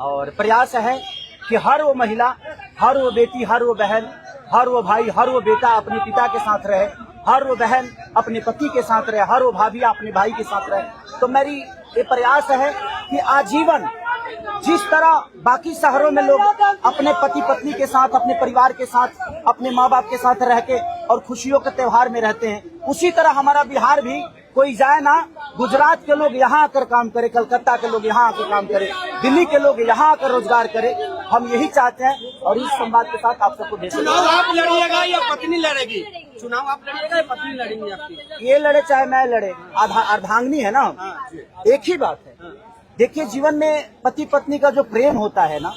और प्रयास है कि हर वो महिला, हर वो बेटी, हर वो बहन, हर वो भाई, हर वो बेटा अपने पिता के साथ रहे, हर वो बहन अपने पति के साथ रहे, हर वो भाभी अपने भाई के साथ रहे। तो मेरी ये प्रयास है कि आजीवन जिस तरह बाकी शहरों में लोग अपने पति पत्नी के साथ, अपने परिवार के साथ, अपने माँ बाप के साथ रह के और खुशियों के त्योहार में रहते हैं, उसी तरह हमारा बिहार भी कोई जाए ना, गुजरात के लोग यहाँ आकर काम करे, कलकत्ता के लोग यहाँ आकर काम करे, दिल्ली के लोग यहाँ आकर रोजगार करे। हम यही चाहते हैं और इस संवाद के साथ आप सबको चुनाव आप लड़िएगा या पत्नी लड़ेगी? चुनाव आप लड़िएगा या पत्नी लड़ेंगी आपकी? ये लड़े चाहे मैं लड़े, अर्धांगिनी है ना, एक ही बात है। देखिए, जीवन में पति पत्नी का जो प्रेम होता है ना,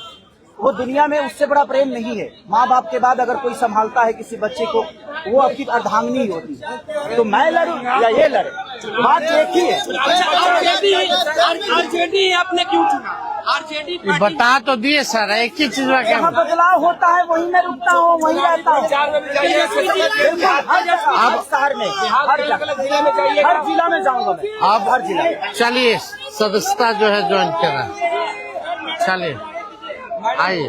वो दुनिया में उससे बड़ा प्रेम नहीं है। माँ बाप के बाद अगर कोई संभालता है किसी बच्चे को, वो आपकी अर्धांगिनी ही होती है। तो मैं लड़ूं या ये लड़े, बात एक ही है। आरजेडी आपने क्यों चुना? आरजेडी बता तो दिए सर, एक ही चीज में जहाँ बदलाव होता है वहीं मैं रुकता हूँ, वहीं रहता हूँ। अब शहर में, हर जिला में जाऊंगा मैं। अब हर जिला में चलिए, सदस्यता जो है ज्वाइन करा। चलिए आइए।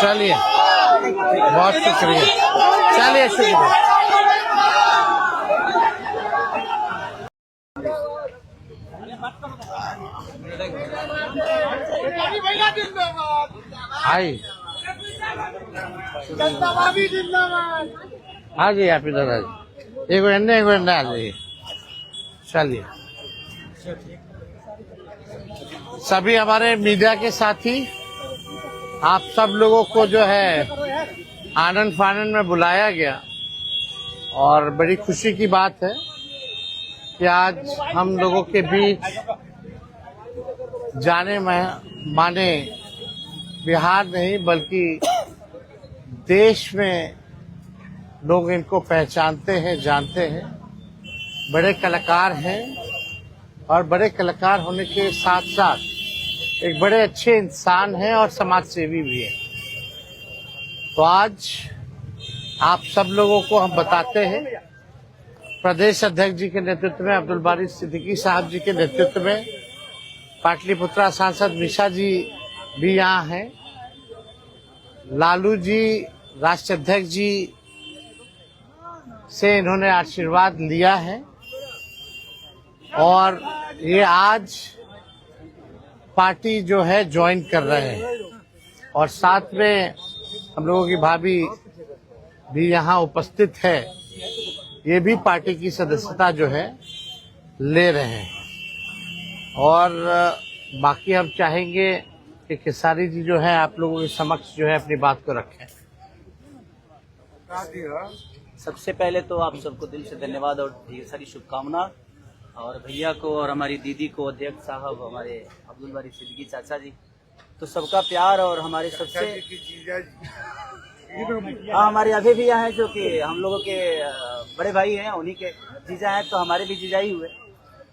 चलिए, बहुत शुक्रिया। चलिए, शुक्रिया। आइए, आ जाइए आप इधर, आ जाइए। एक एंडे आ जाइए। चलिए, सभी हमारे मीडिया के साथी, आप सब लोगों को जो है आनंद फानंद में बुलाया गया और बड़ी खुशी की बात है कि आज हम लोगों के बीच जाने माने बिहार नहीं बल्कि देश में लोग इनको पहचानते हैं, जानते हैं। बड़े कलाकार हैं और बड़े कलाकार होने के साथ साथ एक बड़े अच्छे इंसान हैं और समाज सेवी भी हैं। तो आज आप सब लोगों को हम बताते हैं, प्रदेश अध्यक्ष जी के नेतृत्व में, अब्दुल बारी सिद्दीकी साहब जी के नेतृत्व में, पाटलिपुत्रा सांसद मिशा जी भी यहाँ हैं, लालू जी राष्ट्रीय अध्यक्ष जी से इन्होंने आशीर्वाद लिया है और ये आज पार्टी जो है ज्वाइन कर रहे हैं और साथ में हम लोगों की भाभी भी यहाँ उपस्थित है, ये भी पार्टी की सदस्यता जो है ले रहे हैं। और बाकी हम चाहेंगे कि खेसारी जी जो है आप लोगों के समक्ष जो है अपनी बात को रखें। सबसे पहले तो आप सबको दिल से धन्यवाद और ढेर सारी शुभकामना, और भैया को और हमारी दीदी को, अध्यक्ष साहब, हमारे अब्दुल बारी सिद्दीकी चाचा जी, तो सबका प्यार और हमारे सबसे हमारे अभी भी यहाँ हैं जो कि हम लोगों के बड़े भाई हैं, उन्हीं के जीजा हैं, तो हमारे भी जीजा ही हुए।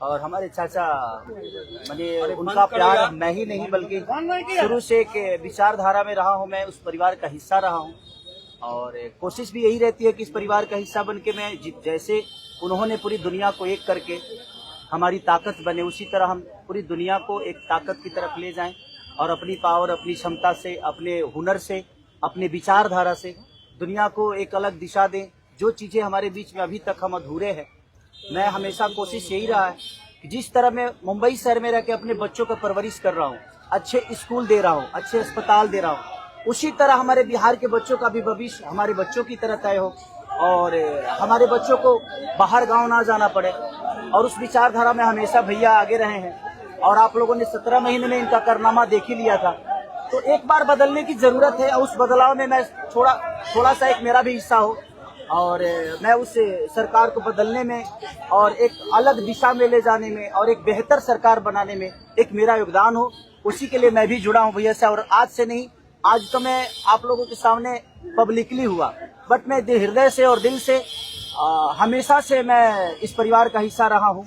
और हमारे चाचा मैंने उनका प्यार मैं ही नहीं बल्कि शुरू से एक विचारधारा में रहा हूँ, मैं उस परिवार का हिस्सा रहा हूँ और कोशिश भी यही रहती है कि इस परिवार का हिस्सा बन के मैं जैसे उन्होंने पूरी दुनिया को एक करके हमारी ताकत बने, उसी तरह हम पूरी दुनिया को एक ताकत की तरफ ले जाएं और अपनी पावर, अपनी क्षमता से, अपने हुनर से, अपने विचारधारा से दुनिया को एक अलग दिशा दें। जो चीज़ें हमारे बीच में अभी तक हम अधूरे हैं, मैं हमेशा कोशिश यही रहा है कि जिस तरह मैं मुंबई शहर में रह के अपने बच्चों का परवरिश कर रहा हूँ, अच्छे स्कूल दे रहा हूँ, अच्छे अस्पताल दे रहा हूँ, उसी तरह हमारे बिहार के बच्चों का भी भविष्य हमारे बच्चों की तरह तय हो और हमारे बच्चों को बाहर गांव ना जाना पड़े। और उस विचारधारा में हमेशा भैया आगे रहे हैं और आप लोगों ने 17 महीने में इनका कारनामा देख ही लिया था। तो एक बार बदलने की जरूरत है और उस बदलाव में मैं थोड़ा सा एक मेरा भी हिस्सा हो और मैं उस सरकार को बदलने में और एक अलग दिशा में ले जाने में और एक बेहतर सरकार बनाने में एक मेरा योगदान हो, उसी के लिए मैं भी जुड़ा हूँ भैया से। और आज से नहीं, आज तो मैं आप लोगों के सामने पब्लिकली हुआ, बट मैं हृदय से और दिल से हमेशा से मैं इस परिवार का हिस्सा रहा हूँ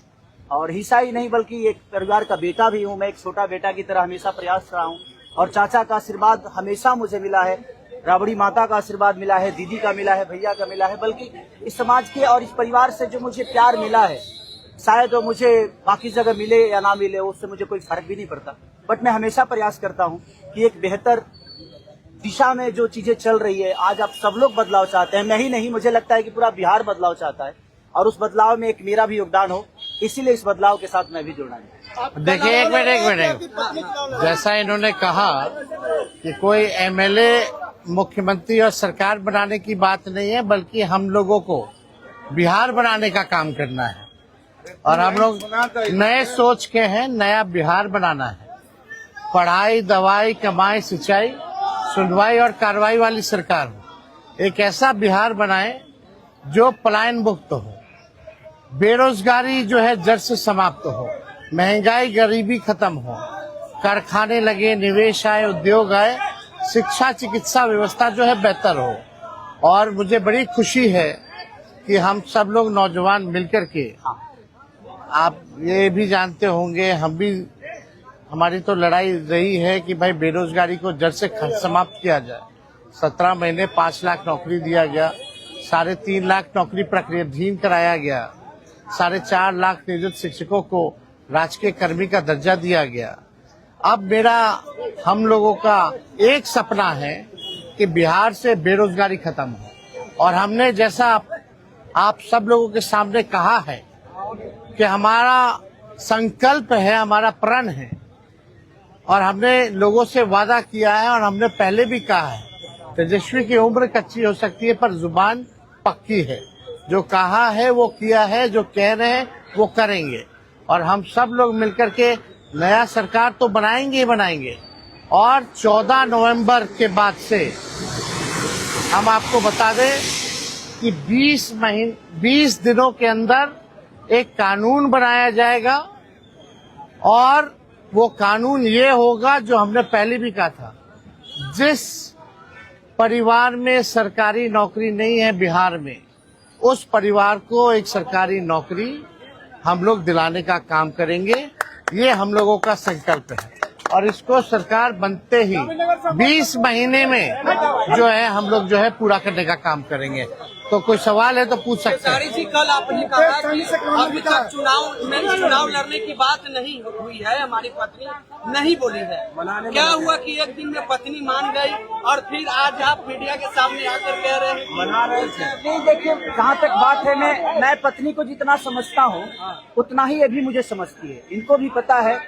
और हिस्सा ही नहीं बल्कि एक परिवार का बेटा भी हूँ। मैं एक छोटा बेटा की तरह हमेशा प्रयास रहा हूँ और चाचा का आशीर्वाद हमेशा मुझे मिला है राबड़ी माता का आशीर्वाद मिला है, दीदी का मिला है, भैया का मिला है, बल्कि इस समाज के और इस परिवार से जो मुझे प्यार मिला है, शायद वो मुझे बाकी जगह मिले या ना मिले, उससे मुझे कोई फर्क भी नहीं पड़ता। बट मैं हमेशा प्रयास करता हूँ कि एक बेहतर दिशा में जो चीजें चल रही है, आज आप सब लोग बदलाव चाहते हैं, मैं ही नहीं, मुझे लगता है कि पूरा बिहार बदलाव चाहता है और उस बदलाव में एक मेरा भी योगदान हो, इसीलिए इस बदलाव के साथ मैं भी जुड़ना है। देखिए, एक मिनट, जैसा इन्होंने कहा कि कोई एमएलए मुख्यमंत्री और सरकार बनाने की बात नहीं है, बल्कि हम लोगों को बिहार बनाने का काम करना है और हम लोग नए सोच के हैं, नया बिहार बनाना है। पढ़ाई, दवाई, कमाई, सिंचाई, सुनवाई और कार्रवाई वाली सरकार हो। एक ऐसा बिहार बनाए जो पलायन मुक्त हो, बेरोजगारी जो है जड़ से समाप्त हो, महंगाई गरीबी खत्म हो, कारखाने लगे, निवेश आए, उद्योग आए, शिक्षा चिकित्सा व्यवस्था जो है बेहतर हो। और मुझे बड़ी खुशी है कि हम सब लोग नौजवान मिलकर के, आप ये भी जानते होंगे, हम भी, हमारी तो लड़ाई रही है कि भाई बेरोजगारी को जड़ से समाप्त किया जाए। 17 महीने 5 लाख नौकरी दिया गया, 3.5 लाख नौकरी प्रक्रियाधीन कराया गया, 4.5 लाख नियोजित शिक्षकों को राजकीय कर्मी का दर्जा दिया गया। अब मेरा, हम लोगों का एक सपना है कि बिहार से बेरोजगारी खत्म हो और हमने, जैसा आप सब लोगों के सामने कहा है कि हमारा संकल्प है, हमारा प्रण है और हमने लोगों से वादा किया है और हमने पहले भी कहा है, तेजस्वी की उम्र कच्ची हो सकती है पर जुबान पक्की है। जो कहा है वो किया है, जो कह रहे हैं वो करेंगे और हम सब लोग मिलकर के नया सरकार तो बनाएंगे ही बनाएंगे। और 14 नवंबर के बाद से हम आपको बता दें कि 20 दिनों के अंदर एक कानून बनाया जाएगा और वो कानून ये होगा जो हमने पहले भी कहा था, जिस परिवार में सरकारी नौकरी नहीं है बिहार में, उस परिवार को एक सरकारी नौकरी हम लोग दिलाने का काम करेंगे। ये हम लोगों का संकल्प है और इसको सरकार बनते ही 20 महीने में जो है हम लोग जो है पूरा करने का काम करेंगे। तो कोई सवाल है तो पूछ सकते हैं। जी, कल आपने कहा कि अभी तक चुनाव लड़ने की बात नहीं हुई है, हमारी पत्नी नहीं बोली है। क्या हुआ कि एक दिन में पत्नी मान गई और फिर आज आप मीडिया के सामने आकर कह रहे हैं मना रहे थे? नहीं, देखिए, जहाँ तक बात है, मैं पत्नी को जितना समझता हूँ उतना ही ये भी मुझे समझती है। इनको भी पता है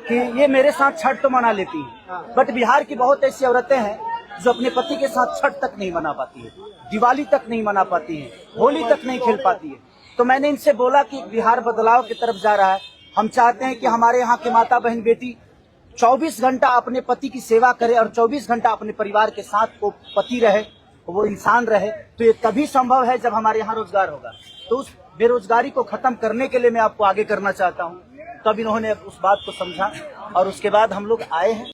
कि ये मेरे साथ छठ तो मना लेती है, बट बिहार की बहुत ऐसी औरतें हैं जो अपने पति के साथ छठ तक नहीं मना पाती है, दिवाली तक नहीं मना पाती है, होली तक नहीं खेल पाती है। तो मैंने इनसे बोला कि बिहार बदलाव की तरफ जा रहा है, हम चाहते हैं कि हमारे यहाँ के माता बहन बेटी 24 घंटा अपने पति की सेवा करे और 24 घंटा अपने परिवार के साथ वो पति रहे, वो इंसान रहे। तो ये तभी संभव है जब हमारे यहाँ रोजगार होगा। तो उस बेरोजगारी को खत्म करने के लिए मैं आपको आगे करना चाहता हूँ। तब इन्होंने उस बात को समझा और उसके बाद हम लोग आए हैं।